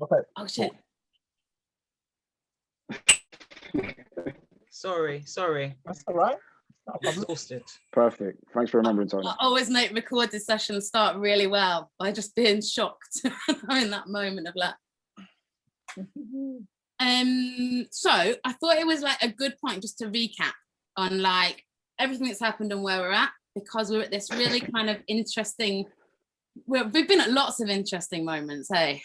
Okay. Oh shit. Sorry. That's all right. Exhausted. Perfect. Thanks for remembering, Tony. I always make recorded sessions start really well by just being shocked in that moment of like. So I thought it was like a good point just to recap on like everything that's happened and where we're at, because we're at this really kind of interesting. We've been at lots of interesting moments, hey,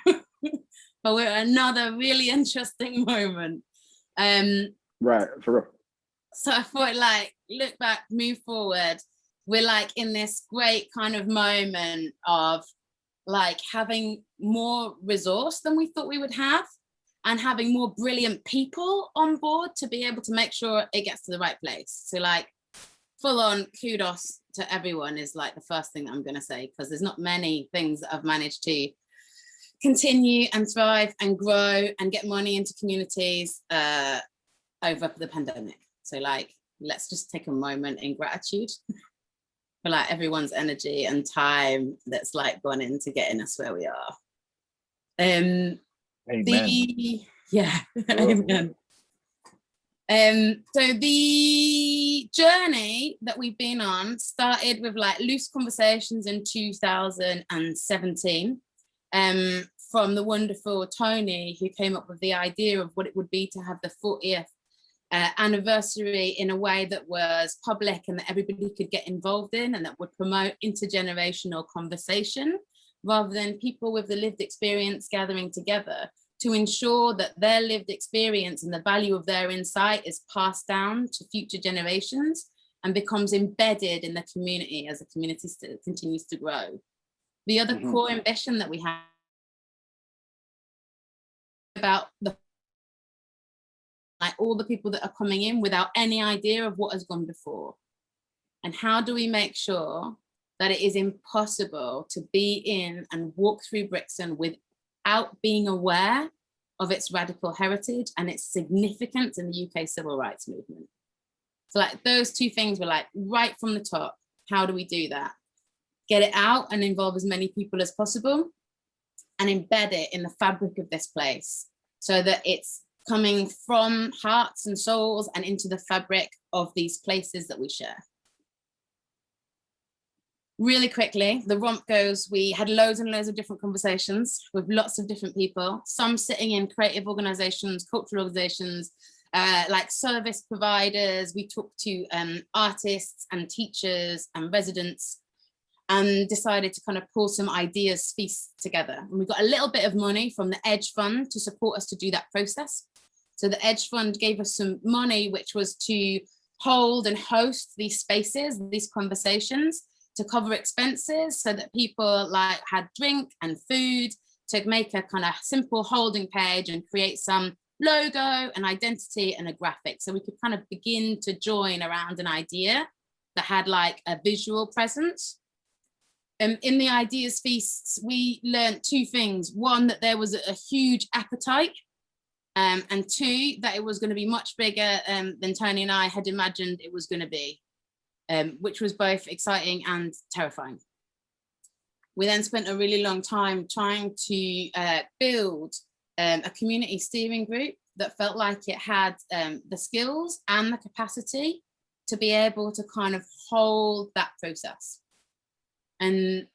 but we're at another really interesting moment. Right, for real. So I thought, like, look back, move forward. We're like in this great kind of moment of like having more resource than we thought we would have, and having more brilliant people on board to be able to make sure it gets to the right place. So like full on kudos to everyone is like the first thing that I'm going to say, because there's not many things that I've managed to continue and thrive and grow and get money into communities over the pandemic. So like, let's just take a moment in gratitude for like everyone's energy and time that's like gone into getting us where we are. Amen. Amen. So the journey that we've been on started with like loose conversations in 2017 from the wonderful Tony, who came up with the idea of what it would be to have the 40th anniversary in a way that was public and that everybody could get involved in, and that would promote intergenerational conversation rather than people with the lived experience gathering together, to ensure that their lived experience and the value of their insight is passed down to future generations and becomes embedded in the community as the community continues to grow. The other core ambition that we have about like all the people that are coming in without any idea of what has gone before. And how do we make sure that it is impossible to be in and walk through Brixton without being aware of its radical heritage and its significance in the UK civil rights movement? So like those two things were like right from the top. How do we do that? Get it out and involve as many people as possible and embed it in the fabric of this place so that it's coming from hearts and souls and into the fabric of these places that we share. Really quickly, the romp goes, we had loads and loads of different conversations with lots of different people, some sitting in creative organizations, cultural organizations, like service providers. We talked to artists and teachers and residents and decided to kind of pull some ideas feast together. And we got a little bit of money from the Edge Fund to support us to do that process. So the Edge Fund gave us some money, which was to hold and host these spaces, these conversations, to cover expenses so that people like had drink and food, to make a kind of simple holding page and create some logo, an identity and a graphic. So we could kind of begin to join around an idea that had like a visual presence. In the Ideas Feasts, we learned two things. One, that there was a huge appetite, and two, that it was going to be much bigger than Tony and I had imagined it was going to be, which was both exciting and terrifying. We then spent a really long time trying to build a community steering group that felt like it had the skills and the capacity to be able to kind of hold that process. And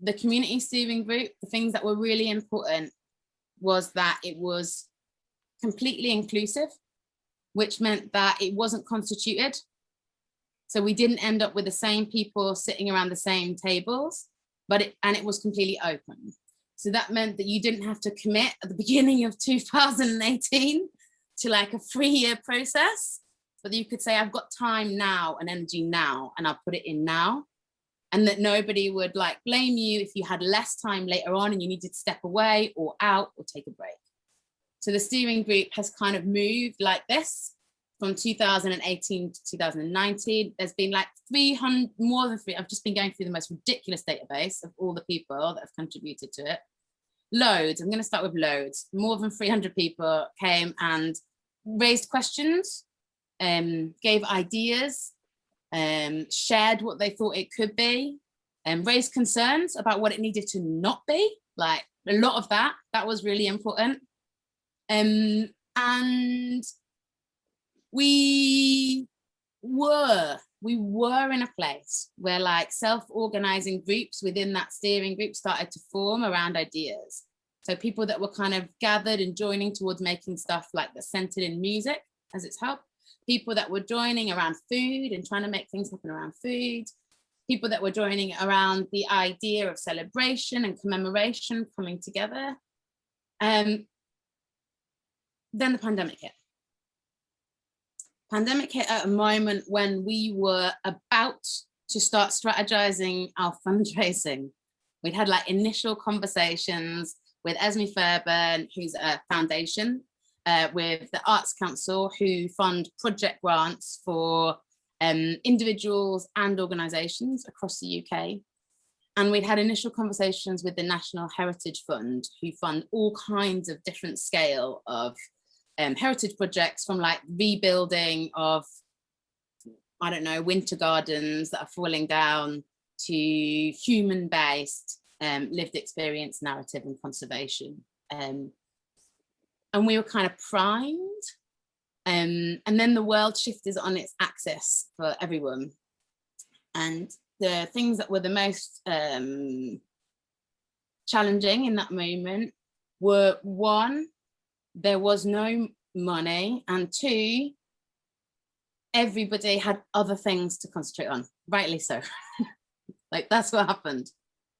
the community steering group, the things that were really important was that it was completely inclusive, which meant that it wasn't constituted. So we didn't end up with the same people sitting around the same tables, but it was completely open. So that meant that you didn't have to commit at the beginning of 2018 to like a 3-year process, but you could say, I've got time now and energy now, and I'll put it in now. And that nobody would like blame you if you had less time later on and you needed to step away or out or take a break. So the steering group has kind of moved like this from 2018 to 2019. There's been like 300, more than 3, I've just been going through the most ridiculous database of all the people that have contributed to it. Loads, I'm going to start with loads. More than 300 people came and raised questions, gave ideas, shared what they thought it could be, and raised concerns about what it needed to not be. Like a lot of that was really important. And we were in a place where like self-organizing groups within that steering group started to form around ideas. So people that were kind of gathered and joining towards making stuff like that centered in music as its hub, people that were joining around food and trying to make things happen around food, people that were joining around the idea of celebration and commemoration coming together. Then the pandemic hit. Pandemic hit at a moment when we were about to start strategizing our fundraising. We'd had like initial conversations with Esme Fairburn, who's a foundation, with the Arts Council, who fund project grants for individuals and organisations across the UK. And we'd had initial conversations with the National Heritage Fund, who fund all kinds of different scale of heritage projects, from like rebuilding of, I don't know, winter gardens that are falling down, to human-based lived experience narrative and conservation. And we were kind of primed. And then the world shifted on its axis for everyone. And the things that were the most challenging in that moment were, one, there was no money, and two, everybody had other things to concentrate on, rightly so. Like that's what happened,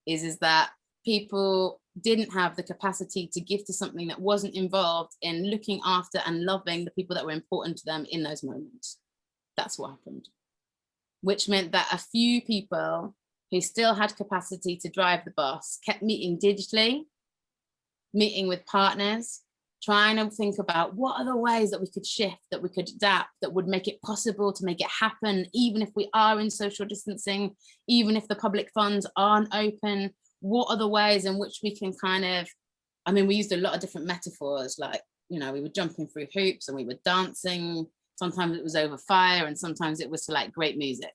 is that people didn't have the capacity to give to something that wasn't involved in looking after and loving the people that were important to them in those moments. That's what happened, which meant that a few people who still had capacity to drive the bus kept meeting digitally, meeting with partners, trying to think about what are the ways that we could shift, that we could adapt, that would make it possible to make it happen, even if we are in social distancing, even if the public funds aren't open. What are the ways in which we can kind of, I mean, we used a lot of different metaphors, like, you know, we were jumping through hoops and we were dancing. Sometimes it was over fire and sometimes it was to like great music.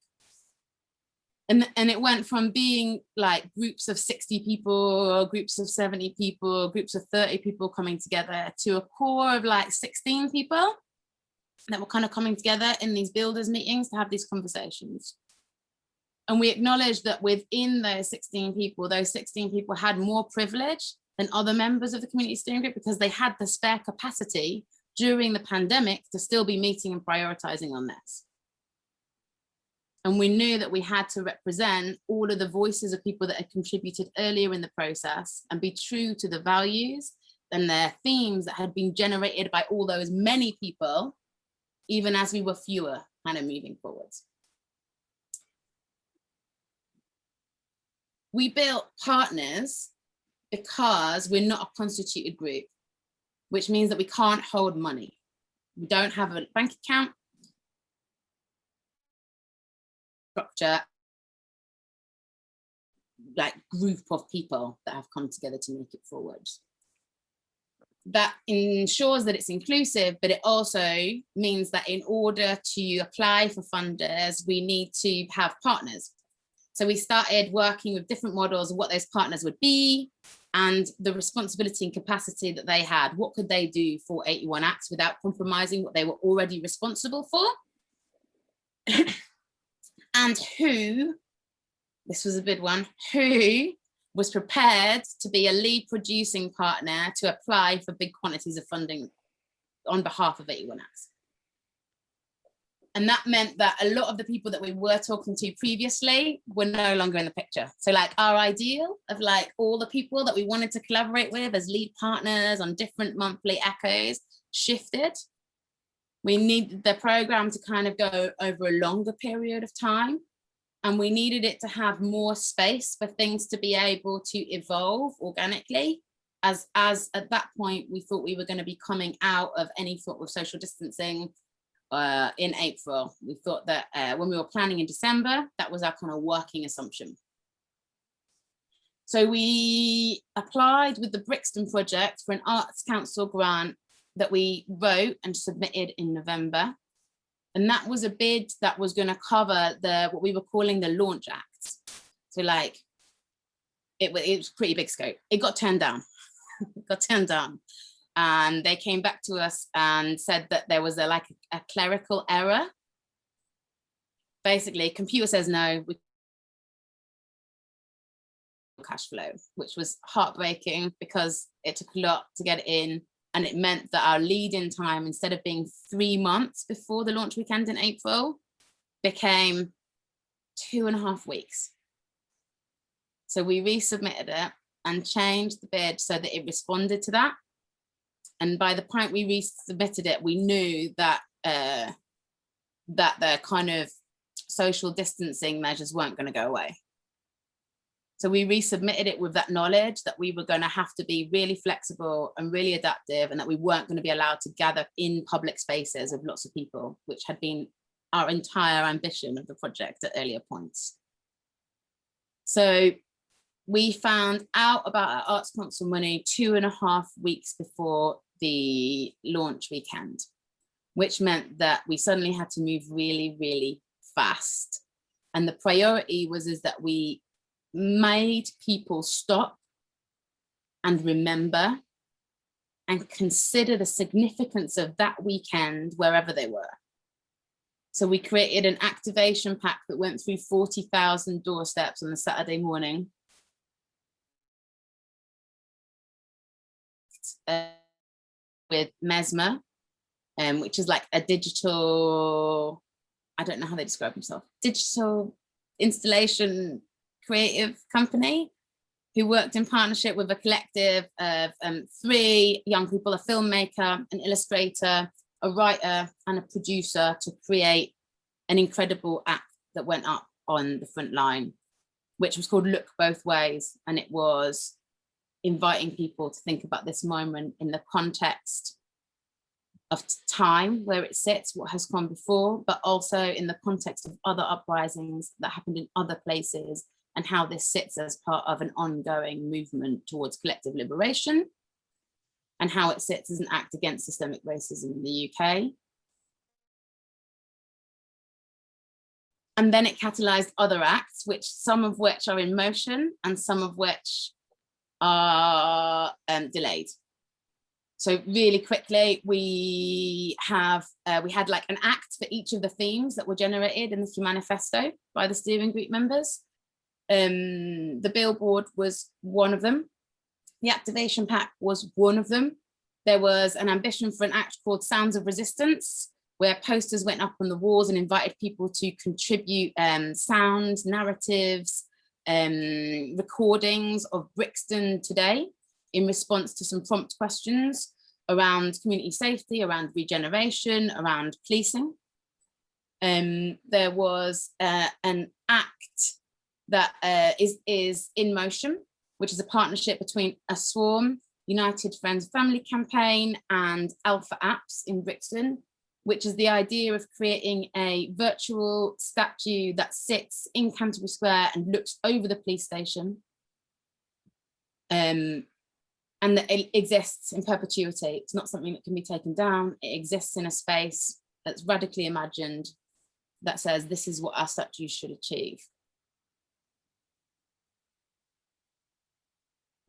And it went from being like groups of 60 people, or groups of 70 people, groups of 30 people coming together, to a core of like 16 people that were kind of coming together in these builders meetings to have these conversations. And we acknowledged that within those 16 people had more privilege than other members of the community steering group, because they had the spare capacity during the pandemic to still be meeting and prioritizing on this. And we knew that we had to represent all of the voices of people that had contributed earlier in the process and be true to the values and their themes that had been generated by all those many people, even as we were fewer kind of moving forwards. We built partners because we're not a constituted group, which means that we can't hold money. We don't have a bank account, structure, like group of people that have come together to make it forward. That ensures that it's inclusive, but it also means that in order to apply for funders, we need to have partners. So we started working with different models of what those partners would be and the responsibility and capacity that they had. What could they do for 81 Acts without compromising what they were already responsible for? And who, this was a big one, who was prepared to be a lead producing partner to apply for big quantities of funding on behalf of 81 Acts. And that meant that a lot of the people that we were talking to previously were no longer in the picture. So like our ideal of like all the people that we wanted to collaborate with as lead partners on different monthly echoes shifted. We needed the program to kind of go over a longer period of time. And we needed it to have more space for things to be able to evolve organically. As at that point, we thought we were going to be coming out of any sort of social distancing in April. We thought that when we were planning in December, that was our kind of working assumption. So we applied with the Brixton project for an Arts Council grant that we wrote and submitted in November. And that was a bid that was going to cover what we were calling the launch acts. So like, it was pretty big scope. It got turned down got turned down. And they came back to us and said that there was a clerical error. Basically, computer says no, we cash flow, which was heartbreaking because it took a lot to get it in. And it meant that our lead-in time, instead of being 3 months before the launch weekend in April, became 2.5 weeks. So we resubmitted it and changed the bid so that it responded to that. And by the point we resubmitted it, we knew that that the kind of social distancing measures weren't going to go away. So we resubmitted it with that knowledge that we were going to have to be really flexible and really adaptive, and that we weren't going to be allowed to gather in public spaces of lots of people, which had been our entire ambition of the project at earlier points. So we found out about our Arts Council money 2.5 weeks before the launch weekend, which meant that we suddenly had to move really, really fast. And the priority was that we made people stop and remember and consider the significance of that weekend wherever they were. So we created an activation pack that went through 40,000 doorsteps on the Saturday morning. With Mesmer, which is like a digital, I don't know how they describe themselves, digital installation creative company, who worked in partnership with a collective of 3 young people, a filmmaker, an illustrator, a writer, and a producer, to create an incredible act that went up on the front line, which was called Look Both Ways. And it was inviting people to think about this moment in the context of time where it sits, what has gone before, but also in the context of other uprisings that happened in other places, and how this sits as part of an ongoing movement towards collective liberation, and how it sits as an act against systemic racism in the UK. And then it catalyzed other acts, some of which are in motion and some of which are delayed. So really quickly, we had like an act for each of the themes that were generated in the manifesto by the steering group members. The billboard was one of them. The activation pack was one of them. There was an ambition for an act called Sounds of Resistance, where posters went up on the walls and invited people to contribute sound, narratives, recordings of Brixton today in response to some prompt questions around community safety, around regeneration, around policing. There was an act that is in motion, which is a partnership between A Swarm, United Friends Family Campaign, and Alpha Apps in Brixton, which is the idea of creating a virtual statue that sits in Canterbury Square and looks over the police station. And that it exists in perpetuity. It's not something that can be taken down. It exists in a space that's radically imagined, that says this is what our statues should achieve.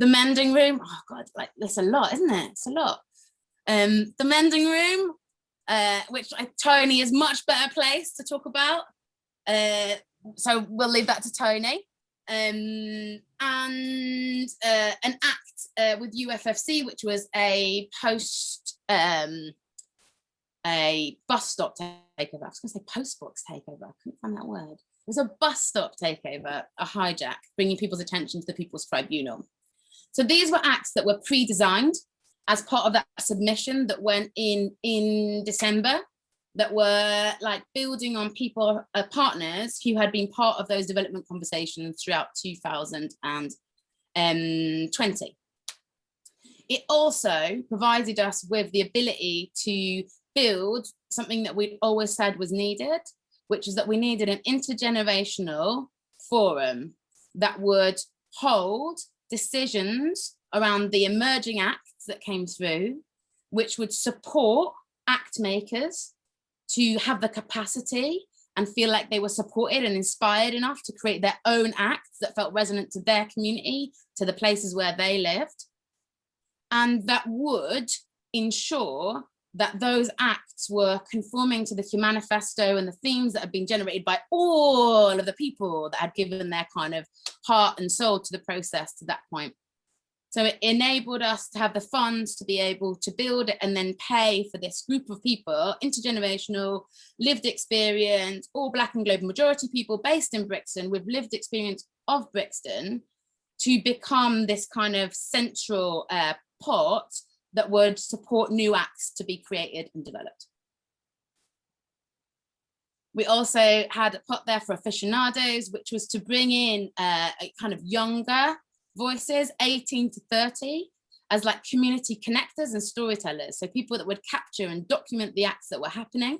The Mending Room, oh God, like there's a lot, isn't it? It's a lot. The Mending Room, which Tony is much better placed to talk about. So we'll leave that to Tony. And an act with UFFC, which was a bus stop takeover. I was going to say postbox takeover. I couldn't find that word. It was a bus stop takeover, a hijack, bringing people's attention to the People's Tribunal. So these were acts that were pre-designed as part of that submission that went in December, that were like building on people, partners who had been part of those development conversations throughout 2020. It also provided us with the ability to build something that we'd always said was needed, which is that we needed an intergenerational forum that would hold decisions around the emerging acts that came through, which would support act makers to have the capacity and feel like they were supported and inspired enough to create their own acts that felt resonant to their community, to the places where they lived. and that would ensure that those acts were conforming to the manifesto and the themes that had been generated by all of the people that had given their kind of heart and soul to the process to that point. So it enabled us to have the funds to be able to build it and then pay for this group of people, intergenerational, lived experience, all Black and global majority people based in Brixton with lived experience of Brixton, to become this kind of central pot that would support new acts to be created and developed. We also had a pot there for aficionados, which was to bring in a kind of younger voices, 18 to 30, as like community connectors and storytellers. So people that would capture and document the acts that were happening,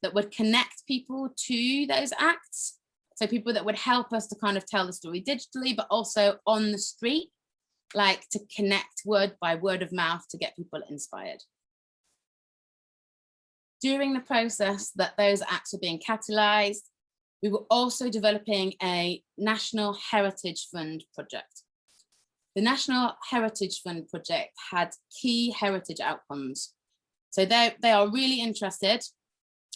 that would connect people to those acts. So people that would help us to kind of tell the story digitally, but also on the street, like to connect word by word of mouth to get people inspired. During the process that those acts were being catalyzed, we were also developing a National Heritage Fund project. The National Heritage Fund project had key heritage outcomes. So they are really interested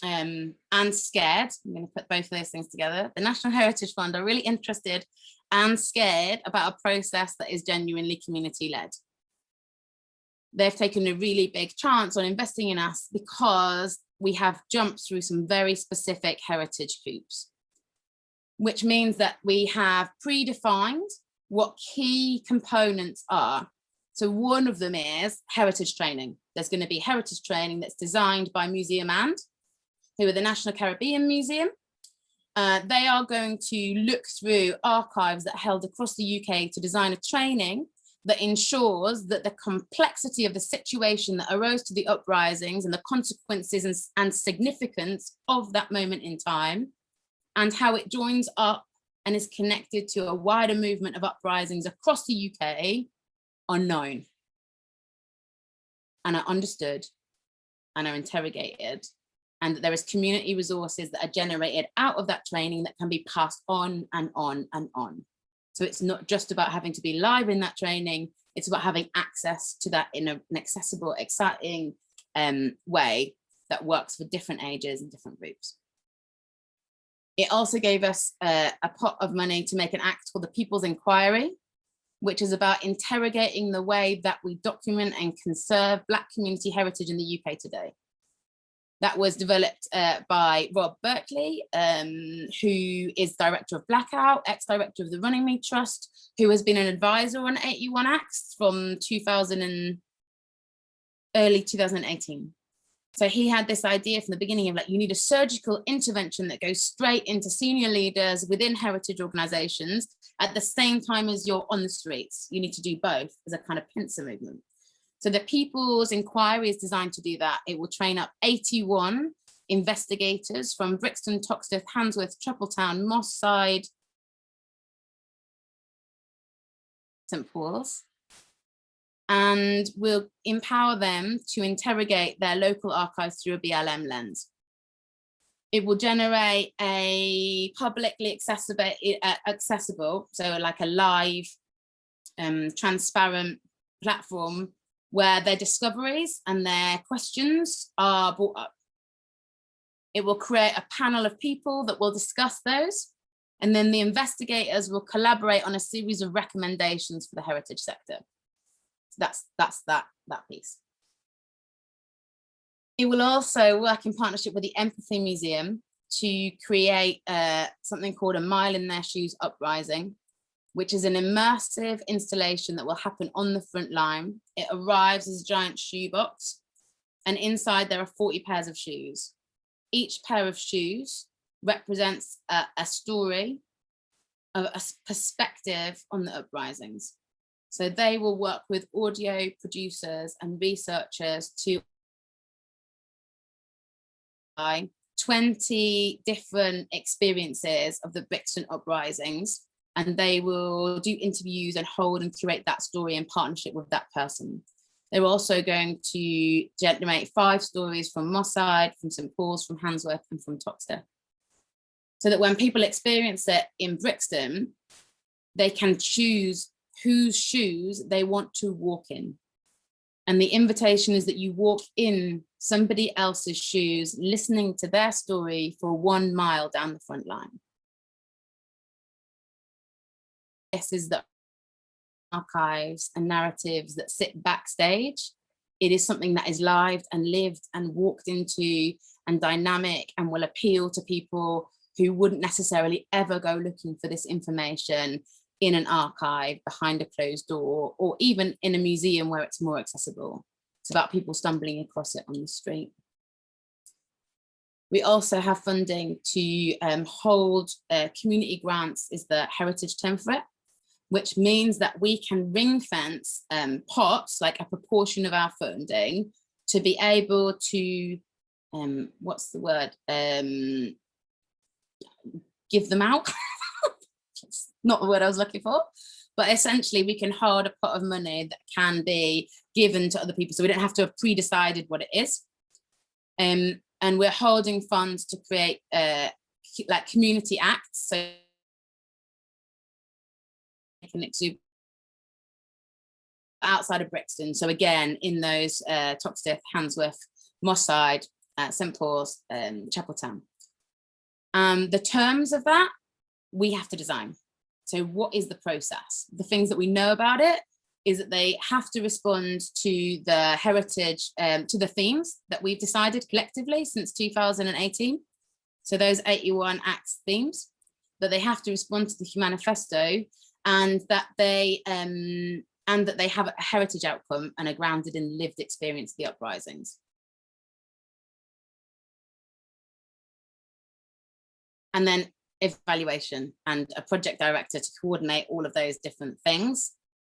and scared. I'm going to put both of those things together. The National Heritage Fund are really interested and scared about a process that is genuinely community-led. They've taken a really big chance on investing in us because we have jumped through some very specific heritage hoops, which means that we have predefined what key components are. So one of them is heritage training. There's going to be heritage training that's designed by Museum And, who are the National Caribbean Museum. They are going to look through archives that are held across the UK to design a training that ensures that the complexity of the situation that arose to the uprisings and the consequences and significance of that moment in time, and how it joins up and is connected to a wider movement of uprisings across the UK, are known and are understood and are interrogated, and that there is community resources that are generated out of that training that can be passed on and on and on. So it's not just about having to be live in that training, it's about having access to that in an accessible, exciting way that works for different ages and different groups. It also gave us a pot of money to make an act called the People's Inquiry, which is about interrogating the way that we document and conserve Black community heritage in the UK today. That was developed by Rob Berkeley, who is director of Blackout, ex-director of the Runnymede Trust, who has been an advisor on 81 Acts from early 2018. So he had this idea from the beginning of like, you need a surgical intervention that goes straight into senior leaders within heritage organizations at the same time as you're on the streets. You need to do both as a kind of pincer movement. So the People's Inquiry is designed to do that. It will train up 81 investigators from Brixton, Toxteth, Handsworth, Trupletown, Moss Side, St. Paul's, and will empower them to interrogate their local archives through a BLM lens. It will generate a publicly accessible, so like a live, transparent platform where their discoveries and their questions are brought up. It will create a panel of people that will discuss those, and then the investigators will collaborate on a series of recommendations for the heritage sector. So that's that piece. It will also work in partnership with the Empathy Museum to create something called a Mile in Their Shoes Uprising, which is an immersive installation that will happen on the front line. It arrives as a giant shoebox, and inside there are 40 pairs of shoes. Each pair of shoes represents a story, a perspective on the uprisings. So they will work with audio producers and researchers to 20 different experiences of the Brixton uprisings, and they will do interviews and hold and curate that story in partnership with that person. They're also going to generate 5 stories from Moss Side, from St. Paul's, from Handsworth, and from Toxteth. So that when people experience it in Brixton, they can choose whose shoes they want to walk in. And the invitation is that you walk in somebody else's shoes, listening to their story for 1 mile down the front line. This is the archives and narratives that sit backstage. It is something that is lived and lived and walked into and dynamic and will appeal to people who wouldn't necessarily ever go looking for this information in an archive behind a closed door, or even in a museum where it's more accessible. It's about people stumbling across it on the street. We also have funding to hold community grants, is the heritage term for it, which means that we can ring fence pots, like a proportion of our funding, to be able to, what's the word? Give them out. It's not the word I was looking for, but essentially we can hold a pot of money that can be given to other people, so we don't have to have pre-decided what it is. And we're holding funds to create like community acts, so Exuberant outside of Brixton. So again, in those Toxteth, Handsworth, Moss Side, St Paul's, Chapeltown. The terms of that, we have to design. So what is the process? The things that we know about it is that they have to respond to the heritage, to the themes that we've decided collectively since 2018. So those 81 acts themes, that they have to respond to the manifesto, and that they have a heritage outcome and are grounded in lived experience of the uprisings. And then evaluation and a project director to coordinate all of those different things,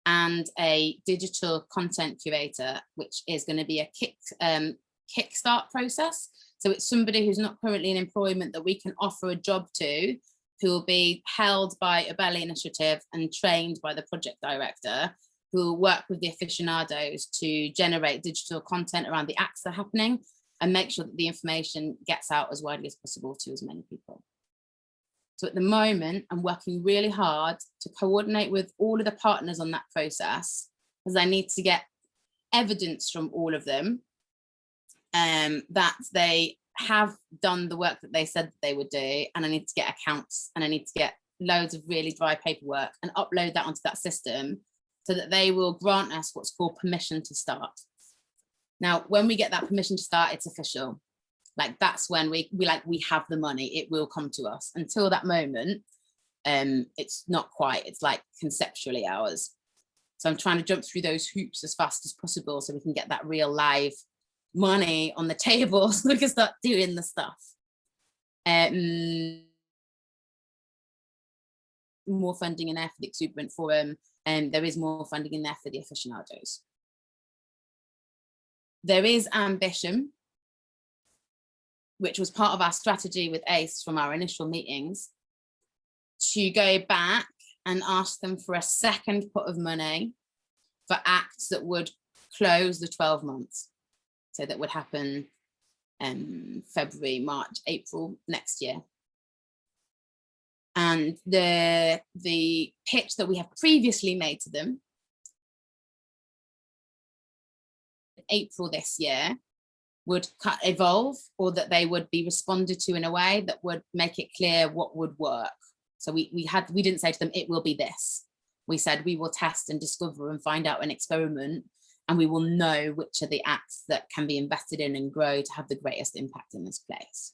and a digital content curator, which is going to be a kickstart process. So it's somebody who's not currently in employment that we can offer a job to, who will be held by a Belly initiative and trained by the project director, who will work with the aficionados to generate digital content around the acts that are happening and make sure that the information gets out as widely as possible to as many people. So at the moment, I'm working really hard to coordinate with all of the partners on that process, because I need to get evidence from all of them that they have done the work that they said that they would do, and I need to get accounts, and I need to get loads of really dry paperwork and upload that onto that system so that they will grant us what's called permission to start. Now, when we get that permission to start, it's official. Like that's when we have the money, it will come to us. Until that moment, it's not quite, it's like conceptually ours. So I'm trying to jump through those hoops as fast as possible so we can get that real live money on the table so we can start doing the stuff. More funding in there for the Exuberant Forum, and there is more funding in there for the aficionados. There is ambition, which was part of our strategy with ACE from our initial meetings, to go back and ask them for a second pot of money for acts that would close the 12 months. So that would happen February, March, April next year. And the pitch that we have previously made to them, April this year, would evolve, or that they would be responded to in a way that would make it clear what would work. So we didn't say to them, it will be this. We said, we will test and discover and find out and experiment, and we will know which are the acts that can be invested in and grow to have the greatest impact in this place.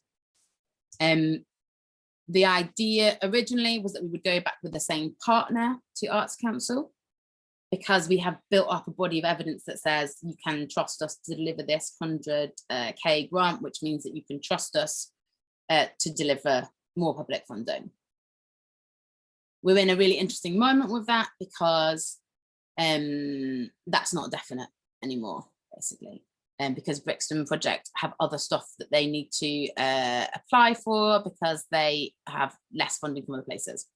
The idea originally was that we would go back with the same partner to Arts Council, because we have built up a body of evidence that says you can trust us to deliver this 100K grant, which means that you can trust us to deliver more public funding. We're in a really interesting moment with that, because that's not definite anymore, basically. Because Brixton Project have other stuff that they need to apply for, because they have less funding from other places.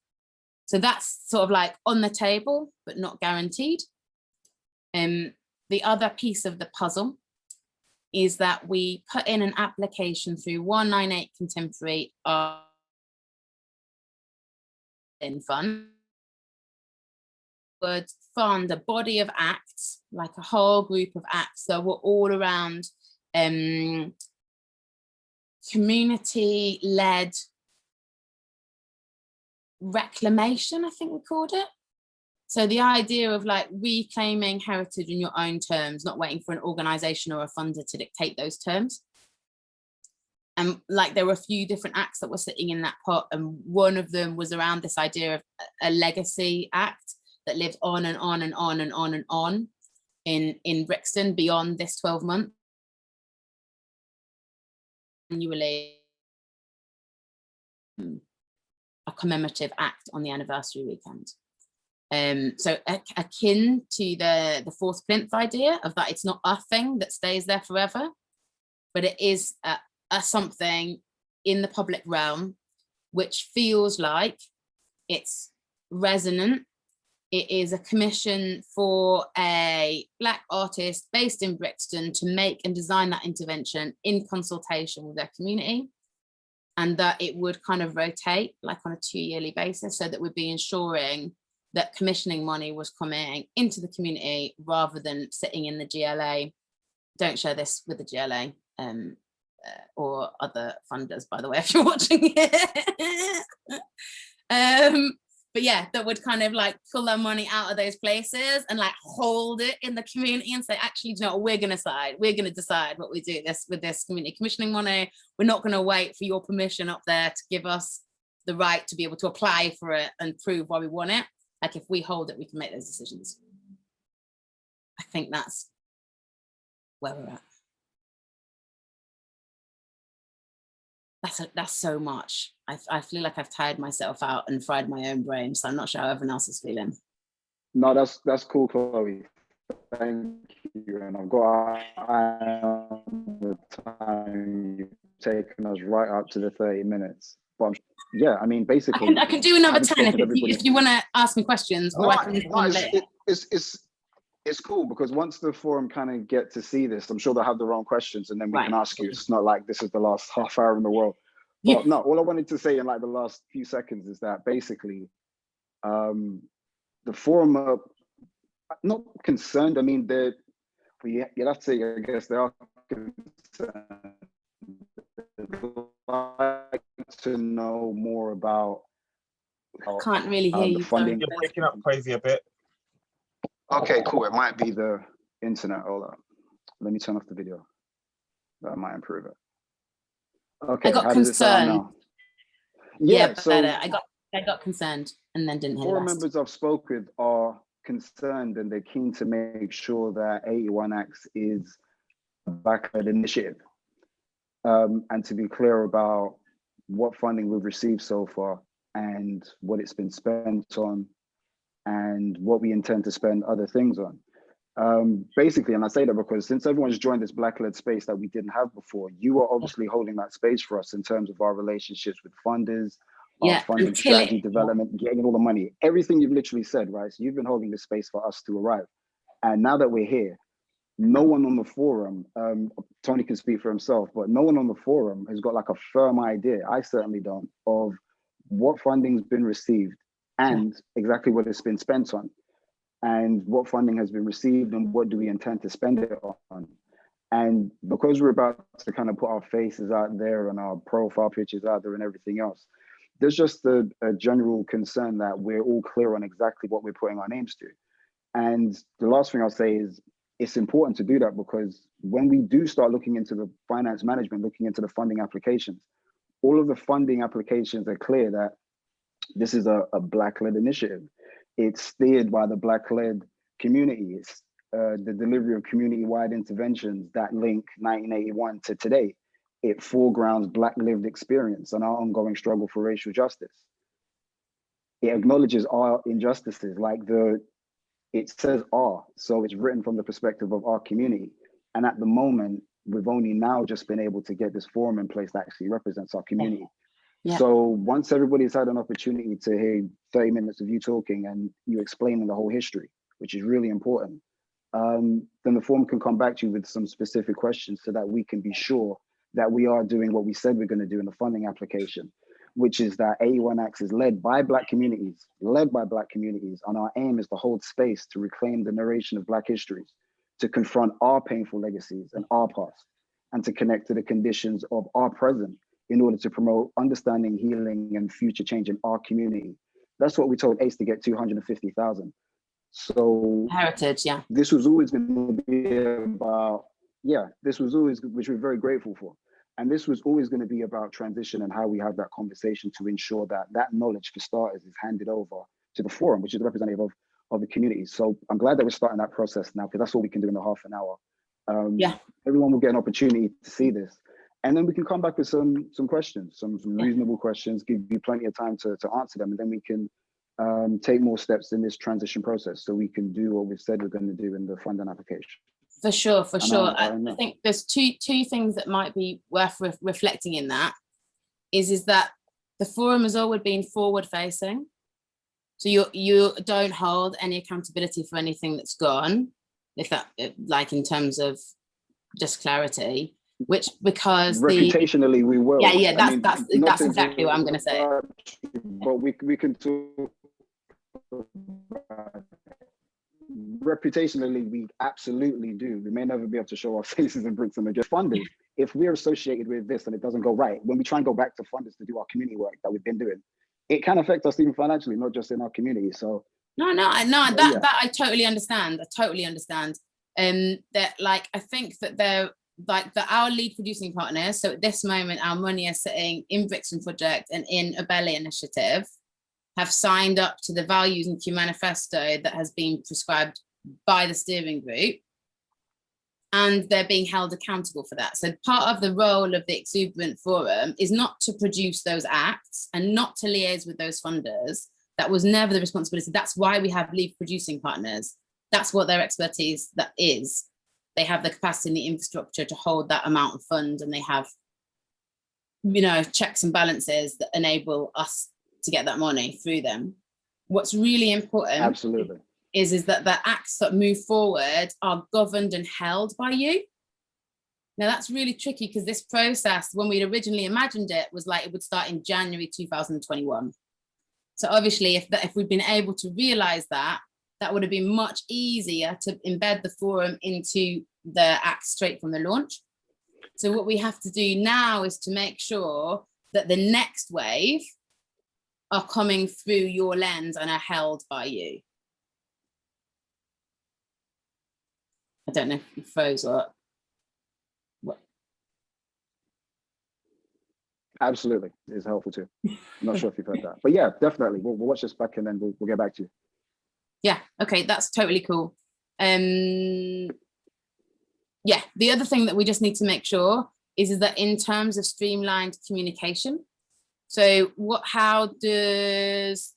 So that's sort of like on the table, but not guaranteed. The other piece of the puzzle is that we put in an application through 198 Contemporary Art in Fund would fund a body of acts, like a whole group of acts that were all around community-led reclamation, I think we called it. So the idea of like reclaiming heritage in your own terms, not waiting for an organization or a funder to dictate those terms. And like there were a few different acts that were sitting in that pot, and one of them was around this idea of a legacy act that lived on and on and on and on and on in Brixton beyond this 12 months. Annually, a commemorative act on the anniversary weekend. So akin to the fourth plinth idea of that, it's not a thing that stays there forever, but it is a something in the public realm, which feels like it's resonant. It is a commission for a Black artist based in Brixton to make and design that intervention in consultation with their community, and that it would kind of rotate like on a 2-yearly basis, so that we'd be ensuring that commissioning money was coming into the community rather than sitting in the GLA. Don't share this with the GLA or other funders, by the way, if you're watching it. But yeah, that would kind of like pull their money out of those places and like hold it in the community and say, actually, you know what, we're going to decide what we do with this community commissioning money. We're not going to wait for your permission up there to give us the right to be able to apply for it and prove why we want it. Like if we hold it, we can make those decisions. I think that's where we're at. That's so much. I feel like I've tired myself out and fried my own brain, so I'm not sure how everyone else is feeling. No, that's cool, Chloe. Thank you. And I've got the time. You've taken us right up to the 30 minutes. But yeah, I mean, basically, I can do another 10 if you want to ask me questions, or I can respond later. It's cool because once the forum kind of get to see this, I'm sure they'll have their own questions, and then we can ask you. It's not like this is the last half hour in the world. But no, all I wanted to say in like the last few seconds is that basically the forum are not concerned. I mean, you'd have to say, I guess they are concerned. They'd like to know more about. I can't really hear you. Funding. You're breaking up crazy a bit. Okay, cool. It might be the internet. Hold on. Let me turn off the video. That might improve it. Okay. I got how does it sound concerned. now? Yeah, so better. I got concerned and then didn't hear forum the rest. members I've spoke with are concerned, and they're keen to make sure that 81 Acts is a Black-led initiative. And to be clear about what funding we've received so far and what it's been spent on, and what we intend to spend other things on. Basically, and I say that because since everyone's joined this Black-led space that we didn't have before, you are obviously holding that space for us in terms of our relationships with funders, our funding strategy development, getting all the money, everything you've literally said, right? So you've been holding this space for us to arrive. And now that we're here, no one on the forum, Tony can speak for himself, but no one on the forum has got like a firm idea, I certainly don't, of what funding's been received and exactly what it's been spent on, and what funding has been received and what do we intend to spend it on. And because we're about to kind of put our faces out there and our profile pictures out there and everything else, there's just a general concern that we're all clear on exactly what we're putting our names to. And the last thing I'll say is it's important to do that because when we do start looking into the finance management, looking into the funding applications, all of the funding applications are clear that this is a Black-led initiative. It's steered by the Black-led community. It's the delivery of community-wide interventions that link 1981 to today. It foregrounds Black lived experience and our ongoing struggle for racial justice. It acknowledges our injustices, like it says our, so it's written from the perspective of our community. And at the moment, we've only now just been able to get this forum in place that actually represents our community. Yeah. So once everybody's had an opportunity to hear 30 minutes of you talking and you explaining the whole history, which is really important, then the forum can come back to you with some specific questions so that we can be sure that we are doing what we said we're going to do in the funding application. which is that 81 Acts is led by Black communities, and our aim is to hold space to reclaim the narration of Black histories, to confront our painful legacies and our past, and to connect to the conditions of our present in order to promote understanding, healing, and future change in our community. That's what we told ACE to get 250,000. So Heritage, yeah. this was always going to be about, this was always, which we're very grateful for. And this was always going to be about transition and how we have that conversation to ensure that that knowledge, for starters, is handed over to the forum, which is the representative of the community. So I'm glad that we're starting that process now, because that's all we can do in a half an hour. Everyone will get an opportunity to see this. And then we can come back with some questions, some reasonable questions, give you plenty of time to answer them. And then we can take more steps in this transition process so we can do what we've said we're going to do in the funding application. For sure. I think there's two things that might be worth reflecting in that is that the forum has always been forward facing. So you don't hold any accountability for anything that's gone, if that, like, in terms of just clarity, which because reputationally we will. That's exactly what I'm going to say. But we can talk. Reputationally, we absolutely do. We may never be able to show our faces and bring some against funders. If we're associated with this and it doesn't go right, when we try and go back to funders to do our community work that we've been doing, it can affect us even financially, not just in our community. So that I totally understand. That, like, I think that they're like our lead producing partners. So at this moment, our money is sitting in Brixton Project and in a Belly Initiative, have signed up to the values and key manifesto that has been prescribed by the steering group, and they're being held accountable for that. So part of the role of the Exuberant Forum is not to produce those acts and not to liaise with those funders. That was never the responsibility. That's why we have lead producing partners. That's what their expertise that is. They have the capacity and the infrastructure to hold that amount of funds, and they have, checks and balances that enable us to get that money through them. What's really important absolutely is that the acts that move forward are governed and held by you. Now that's really tricky, because this process, when we originally imagined it, was like it would start in January 2021. So obviously if we'd been able to realize that would have been much easier to embed the forum into the acts straight from the launch. So what we have to do now is to make sure that the next wave are coming through your lens and are held by you. I don't know if you froze or what. Absolutely, it's helpful too. I'm not sure if you've heard that, but yeah, definitely. We'll watch this back and then we'll get back to you. Yeah, okay, that's totally cool. The other thing that we just need to make sure is that in terms of streamlined communication, so because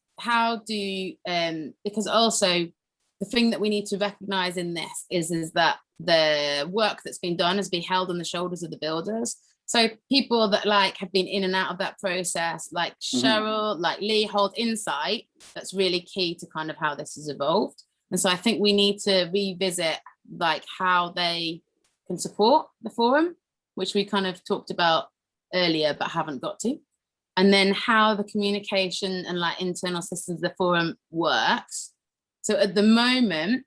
also the thing that we need to recognize in this is that the work that's been done has been held on the shoulders of the builders. So people that have been in and out of that process, like Cheryl, like Lee, hold insight that's really key to kind of how this has evolved. And so I think we need to revisit how they can support the forum, which we kind of talked about earlier but haven't got to. And then how the communication and internal systems of the forum works. So at the moment,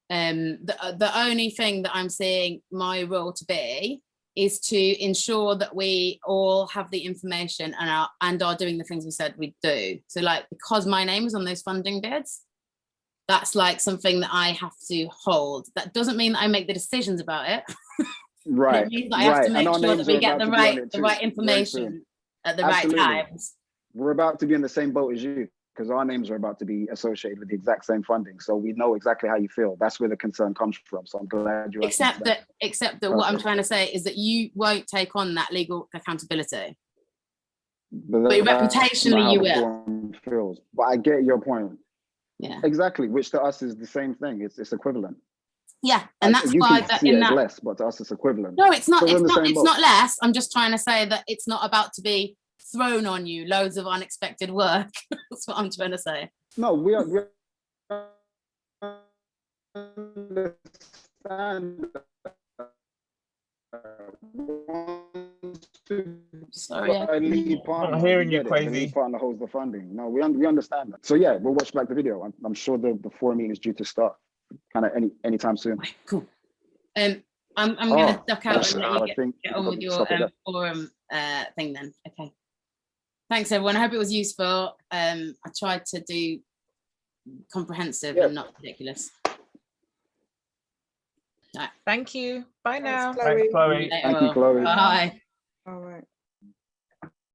the only thing that I'm seeing my role to be is to ensure that we all have the information and are doing the things we said we'd do. So because my name is on those funding bids, that's something that I have to hold. That doesn't mean that I make the decisions about it. Right. It means that I have to make sure that we get the right information at the right times. We're about to be in the same boat as you, because our names are about to be associated with the exact same funding. So we know exactly how you feel. That's where the concern comes from. So I'm glad you except that what I'm trying to say is that you won't take on that legal accountability. But reputationally you will. But I get your point. Yeah. Exactly, which to us is the same thing. It's equivalent. Yeah, and that's why that in that less, but to us it's equivalent. No, it's not. So it's not less. I'm just trying to say that it's not about to be thrown on you loads of unexpected work. That's what I'm trying to say. No, we understand Sorry. A lead partner. Not hearing we you, get it. The Quasi. lead partner holds the funding. No, we understand that. So yeah, we'll watch back the video. I'm sure the forum meeting is due to start kind of anytime soon. Okay, cool. I'm gonna duck out that's- and let I you think get we on with can your stop it there. forum thing then. Okay. Thanks everyone. I hope it was useful. I tried to do comprehensive Yeah. and not ridiculous. Thank you. Bye now. Thanks, Chloe. Later Thank you, all. Chloe. Bye.